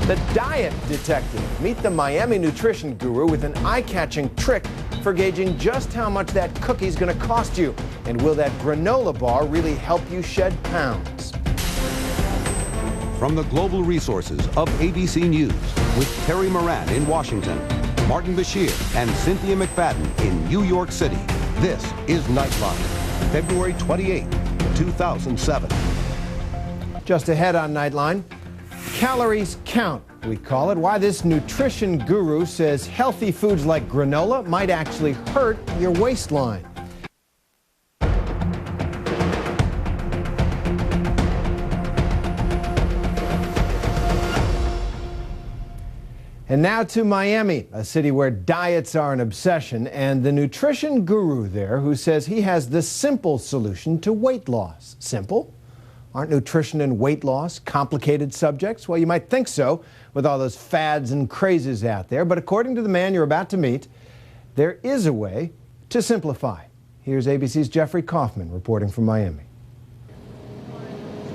The diet detective. Meet the Miami nutrition guru with an eye-catching trick for gauging just how much that cookie's going to cost you. And will that granola bar really help you shed pounds? From the global resources of ABC News, with Terry Moran in Washington, Martin Bashir and Cynthia McFadden in New York City, this is Nightline, February 28, 2007. Just ahead on Nightline, calories count, we call it. Why this nutrition guru says healthy foods like granola might actually hurt your waistline. And now to Miami, a city where diets are an obsession, and the nutrition guru there who says he has the simple solution to weight loss. Simple? Aren't nutrition and weight loss complicated subjects? Well, you might think so with all those fads and crazes out there, but according to the man you're about to meet, there is a way to simplify. Here's ABC's Jeffrey Kaufman reporting from Miami.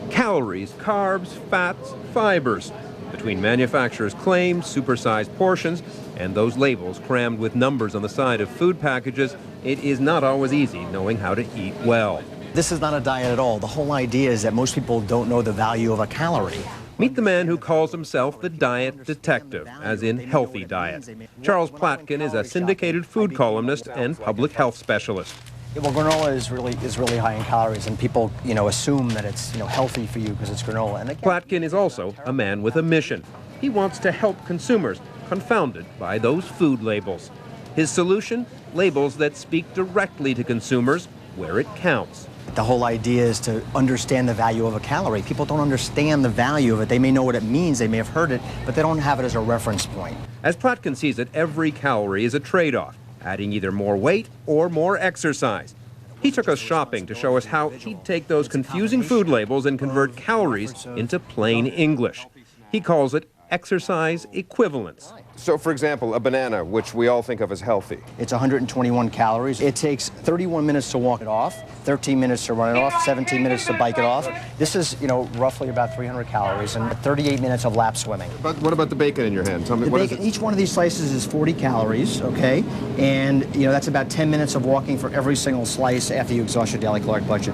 Calories, carbs, fats, fibers. Between manufacturers' claims, supersized portions, and those labels crammed with numbers on the side of food packages, it is not always easy knowing how to eat well. This is not a diet at all. The whole idea is that most people don't know the value of a calorie. Meet the man who calls himself the diet detective, as in healthy diet. Charles Platkin is a syndicated food columnist and public health specialist. Well, granola is really high in calories, and people, assume that it's, healthy for you because it's granola. And Platkin is also a man with a mission. He wants to help consumers confounded by those food labels. His solution? Labels that speak directly to consumers where it counts. The whole idea is to understand the value of a calorie. People don't understand the value of it. They may know what it means, they may have heard it, but they don't have it as a reference point. As Platkin sees it, every calorie is a trade-off, adding either more weight or more exercise. He took us shopping to show us how he'd take those confusing food labels and convert calories into plain English. He calls it exercise equivalence. So, for example, a banana, which we all think of as healthy. It's 121 calories. It takes 31 minutes to walk it off, 13 minutes to run it off, 17 minutes to bike it off. This is, roughly about 300 calories and 38 minutes of lap swimming. But what about the bacon in your hand? Tell me, what bacon, each one of these slices is 40 calories, okay? And, that's about 10 minutes of walking for every single slice after you exhaust your daily caloric budget.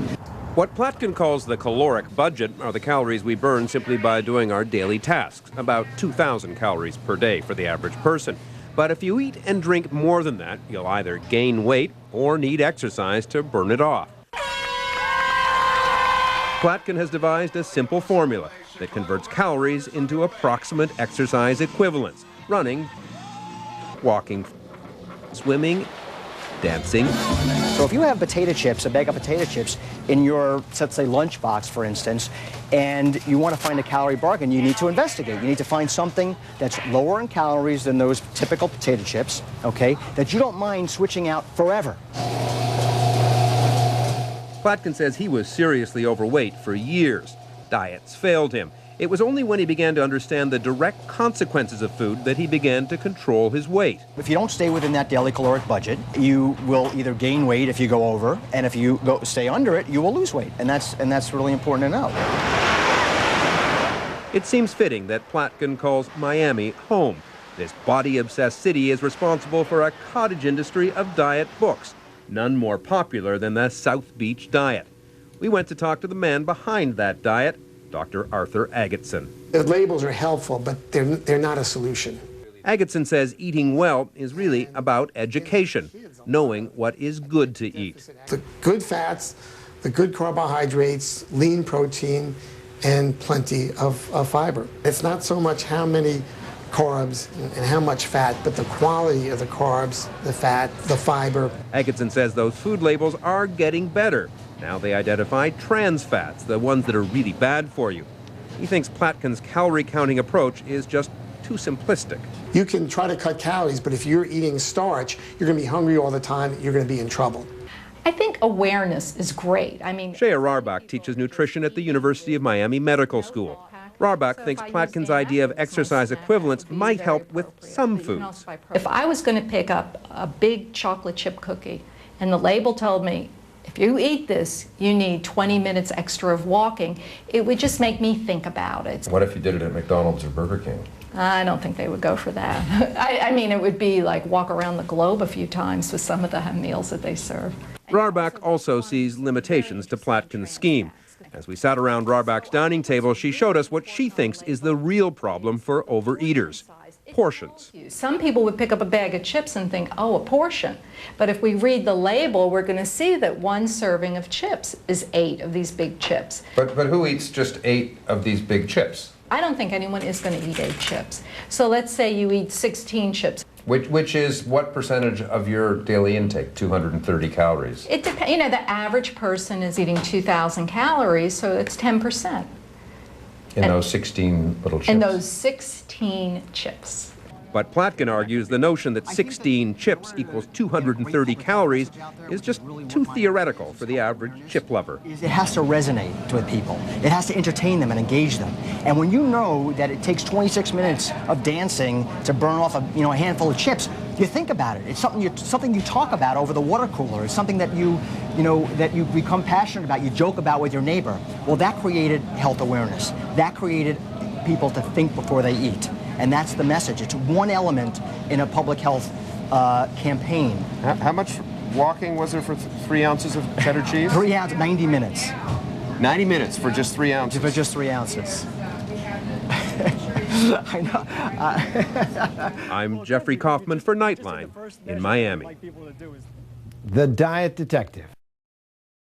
What Platkin calls the caloric budget are the calories we burn simply by doing our daily tasks, about 2,000 calories per day for the average person. But if you eat and drink more than that, you'll either gain weight or need exercise to burn it off. Platkin has devised a simple formula that converts calories into approximate exercise equivalents: running, walking, swimming, dancing. So if you have potato chips, a bag of potato chips, in your, let's say, lunchbox, for instance, and you want to find a calorie bargain, you need to investigate. You need to find something that's lower in calories than those typical potato chips, okay, that you don't mind switching out forever. Platkin says he was seriously overweight for years. Diets failed him. It was only when he began to understand the direct consequences of food that he began to control his weight. If you don't stay within that daily caloric budget, you will either gain weight if you go over, and if you stay under it, you will lose weight. And that's really important to know. It seems fitting that Platkin calls Miami home. This body-obsessed city is responsible for a cottage industry of diet books, none more popular than the South Beach diet. We went to talk to the man behind that diet, Dr. Arthur Agutson. The labels are helpful, but they're not a solution. Agutson says eating well is really about education, knowing what is good to eat. The good fats, the good carbohydrates, lean protein, and plenty of fiber. It's not so much how many carbs and how much fat, but the quality of the carbs, the fat, the fiber. Agutson says those food labels are getting better. Now they identify trans fats, the ones that are really bad for you. He thinks Platkin's calorie counting approach is just too simplistic. You can try to cut calories, but if you're eating starch, you're going to be hungry all the time, you're going to be in trouble. I think awareness is great. Shea Rarbach teaches nutrition at the University of Miami Medical School. Rarbach thinks Platkin's idea of exercise equivalence might help with some foods. If I was going to pick up a big chocolate chip cookie and the label told me if you eat this, you need 20 minutes extra of walking. It would just make me think about it. What if you did it at McDonald's or Burger King? I don't think they would go for that. I mean, it would be like walk around the globe a few times with some of the meals that they serve. Rarbach also sees limitations to Platkin's scheme. As we sat around Rarbach's dining table, she showed us what she thinks is the real problem for overeaters: portions. Some people would pick up a bag of chips and think, oh, a portion. But if we read the label, we're going to see that one serving of chips is 8 of these big chips. But who eats just 8 of these big chips? I don't think anyone is going to eat 8 chips. So let's say you eat 16 chips. Which is what percentage of your daily intake? 230 calories. It depends. You know, the average person is eating 2,000 calories, so it's 10%. In those 16 little chips. In those 16 chips. But Platkin argues the notion that 16 chips equals 230 calories is just too theoretical for the average chip lover. It has to resonate with people. It has to entertain them and engage them. And when you know that it takes 26 minutes of dancing to burn off a handful of chips, you think about it. It's something you talk about over the water cooler. It's something that you become passionate about, you joke about with your neighbor. Well, that created health awareness. That created people to think before they eat. And that's the message. It's one element in a public health campaign. How much walking was there for 3 ounces of cheddar cheese? 3 ounces, 90 minutes. 90 minutes for just 3 ounces? For just 3 ounces. I know. I'm Jeffrey Kaufman for Nightline in Miami. The Diet Detective.